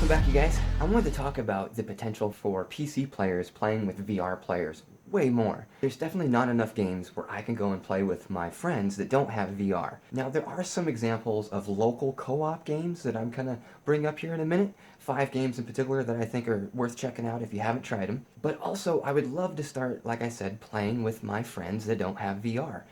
Welcome back, you guys. I wanted to talk about the potential for PC players playing with VR players way more. There's definitely not enough games where I can go and play with my friends that don't have VR. Now, there are some examples of local co-op games that I'm gonna bring up here in a minute. 5 games in particular that I think are worth checking out if you haven't tried them. But also, I would love to start, like I said, playing with my friends that don't have VR.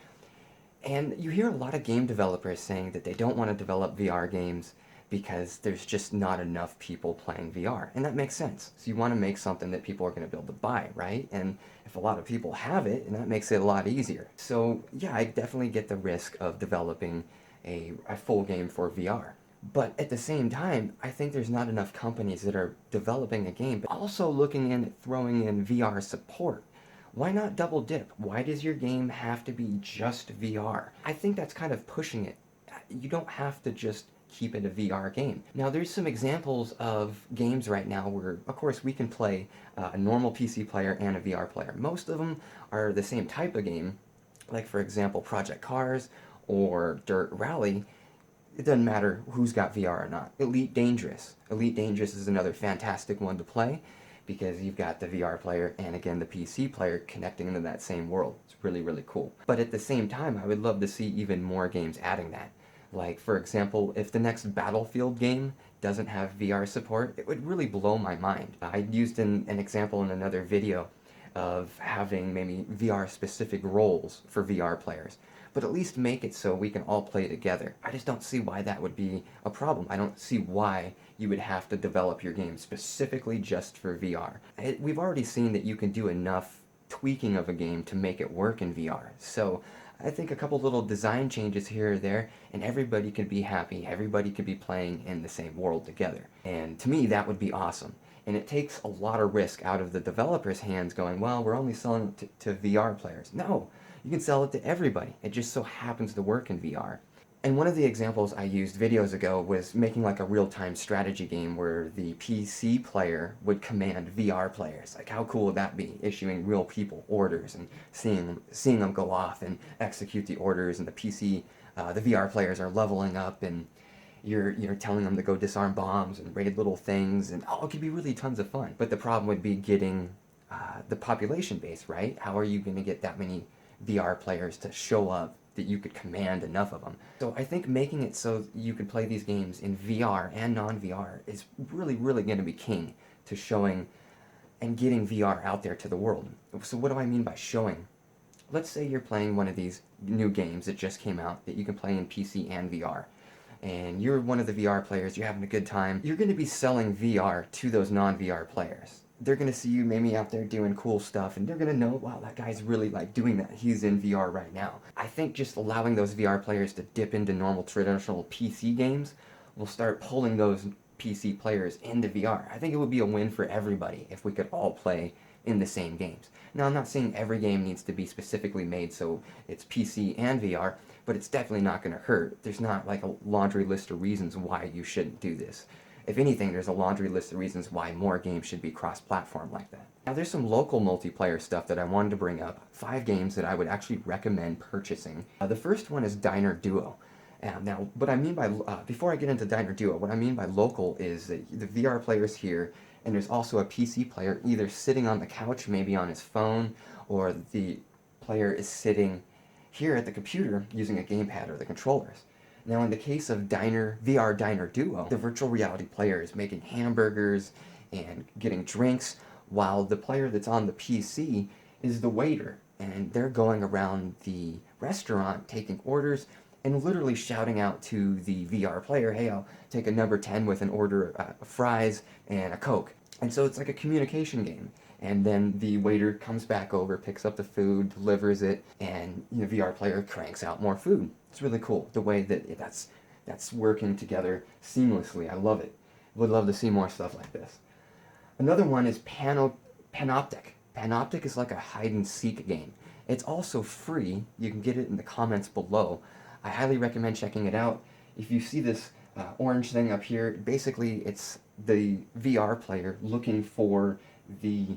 And you hear a lot of game developers saying that they don't want to develop VR games because there's just not enough people playing VR. And that makes sense. So you want to make something that people are going to be able to buy, right? And if a lot of people have it, and that makes it a lot easier. So yeah, I definitely get the risk of developing a full game for VR. But at the same time, I think there's not enough companies that are developing a game, but also looking in at throwing in VR support. Why not double dip? Why does your game have to be just VR? I think that's kind of pushing it. You don't have to just keep it a VR game. Now, there's some examples of games right now where, of course, we can play a normal PC player and a VR player. Most of them are the same type of game, like, for example, Project Cars or Dirt Rally. It doesn't matter who's got VR or not. Elite Dangerous. Elite Dangerous is another fantastic one to play because you've got the VR player and again the PC player connecting into that same world. It's really, really cool. But at the same time, I would love to see even more games adding that. Like, for example, if the next Battlefield game doesn't have VR support, it would really blow my mind. I used an example in another video of having maybe VR-specific roles for VR players, but at least make it so we can all play together. I just don't see why that would be a problem. I don't see why you would have to develop your game specifically just for VR. We've already seen that you can do enough tweaking of a game to make it work in VR, so I think a couple little design changes here or there, and everybody could be happy, everybody could be playing in the same world together. And to me, that would be awesome. And it takes a lot of risk out of the developer's hands going, well, we're only selling it to VR players. No, you can sell it to everybody. It just so happens to work in VR. And one of the examples I used videos ago was making like a real-time strategy game where the PC player would command VR players. Like, how cool would that be? Issuing real people orders and seeing them go off and execute the orders, and the VR players are leveling up, and you're telling them to go disarm bombs and raid little things, and it could be really tons of fun. But the problem would be getting the population base, right? How are you going to get that many VR players to show up that you could command enough of them? So I think making it so you could play these games in VR and non-VR is really, really going to be king to showing and getting VR out there to the world. So what do I mean by showing? Let's say you're playing one of these new games that just came out that you can play in PC and VR. And you're one of the VR players, you're having a good time. You're going to be selling VR to those non-VR players. They're going to see you maybe out there doing cool stuff, and they're going to know, wow, that guy's really like doing that. He's in VR right now. I think just allowing those VR players to dip into normal traditional PC games will start pulling those PC players into VR. I think it would be a win for everybody if we could all play in the same games. Now, I'm not saying every game needs to be specifically made so it's PC and VR, but it's definitely not going to hurt. There's not like a laundry list of reasons why you shouldn't do this. If anything, there's a laundry list of reasons why more games should be cross-platform like that. Now, there's some local multiplayer stuff that I wanted to bring up. 5 games that I would actually recommend purchasing. The first one is Diner Duo. Now, what I mean by, before I get into Diner Duo, what I mean by local is that the VR player's here, and there's also a PC player either sitting on the couch, maybe on his phone, or the player is sitting here at the computer using a gamepad or the controllers. Now, in the case of VR Diner Duo, the virtual reality player is making hamburgers and getting drinks, while the player that's on the PC is the waiter, and they're going around the restaurant taking orders and literally shouting out to the VR player, hey, I'll take a number 10 with an order of fries and a Coke. And so it's like a communication game. And then the waiter comes back over, picks up the food, delivers it, and the VR player cranks out more food. It's really cool, the way that that's working together seamlessly. I love it. Would love to see more stuff like this. Another one is Panoptic. Panoptic is like a hide-and-seek game. It's also free. You can get it in the comments below. I highly recommend checking it out. If you see this orange thing up here, basically it's the VR player looking for the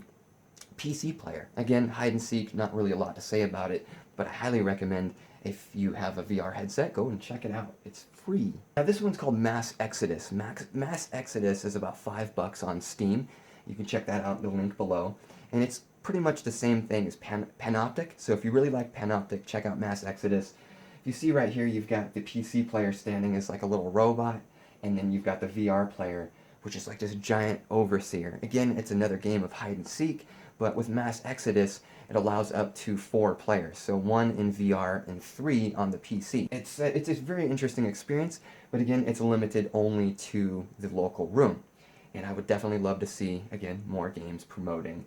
PC player. Again, hide and seek, not really a lot to say about it, but I highly recommend If you have a VR headset, go and check it out. It's free. Now this one's called Mass Exodus. Mass Exodus is about $5 on Steam. You can check that out in the link below. And it's pretty much the same thing as Panoptic. So if you really like Panoptic, check out Mass Exodus. If you see right here, you've got the PC player standing as like a little robot, and then you've got the VR player, which is like this giant overseer. Again, it's another game of hide and seek, but with Mass Exodus, it allows up to 4 players, so 1 in VR and 3 on the PC. It's a very interesting experience, but again, it's limited only to the local room. And I would definitely love to see, again, more games promoting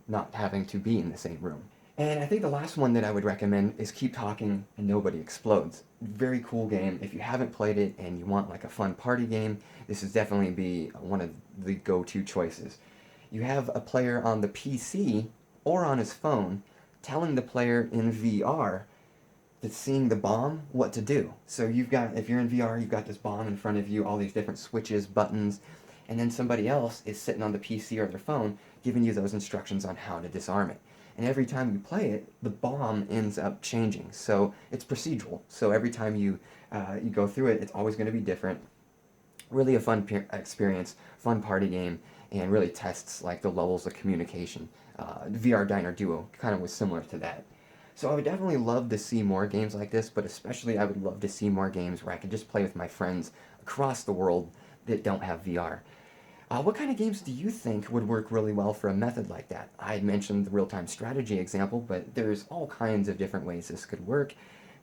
not having to be in the same room. And I think the last one that I would recommend is Keep Talking and Nobody Explodes. Very cool game. If you haven't played it and you want like a fun party game, this is definitely be one of the go-to choices. You have a player on the PC or on his phone telling the player in VR that's seeing the bomb what to do. So you've got, if you're in VR, you've got this bomb in front of you, all these different switches, buttons, and then somebody else is sitting on the PC or their phone giving you those instructions on how to disarm it. And every time you play it, the bomb ends up changing. So it's procedural. So every time you go through it, it's always going to be different. Really a fun experience, fun party game, and really tests like the levels of communication. VR Diner Duo kind of was similar to that. So I would definitely love to see more games like this, but especially I would love to see more games where I could just play with my friends across the world that don't have VR. What kind of games do you think would work really well for a method like that? I had mentioned the real-time strategy example, but there's all kinds of different ways this could work,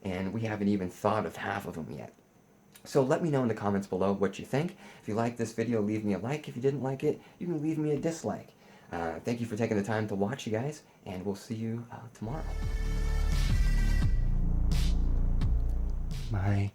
and we haven't even thought of half of them yet. So let me know in the comments below what you think. If you liked this video, leave me a like. If you didn't like it, you can leave me a dislike. Thank you for taking the time to watch, you guys, and we'll see you tomorrow. Bye.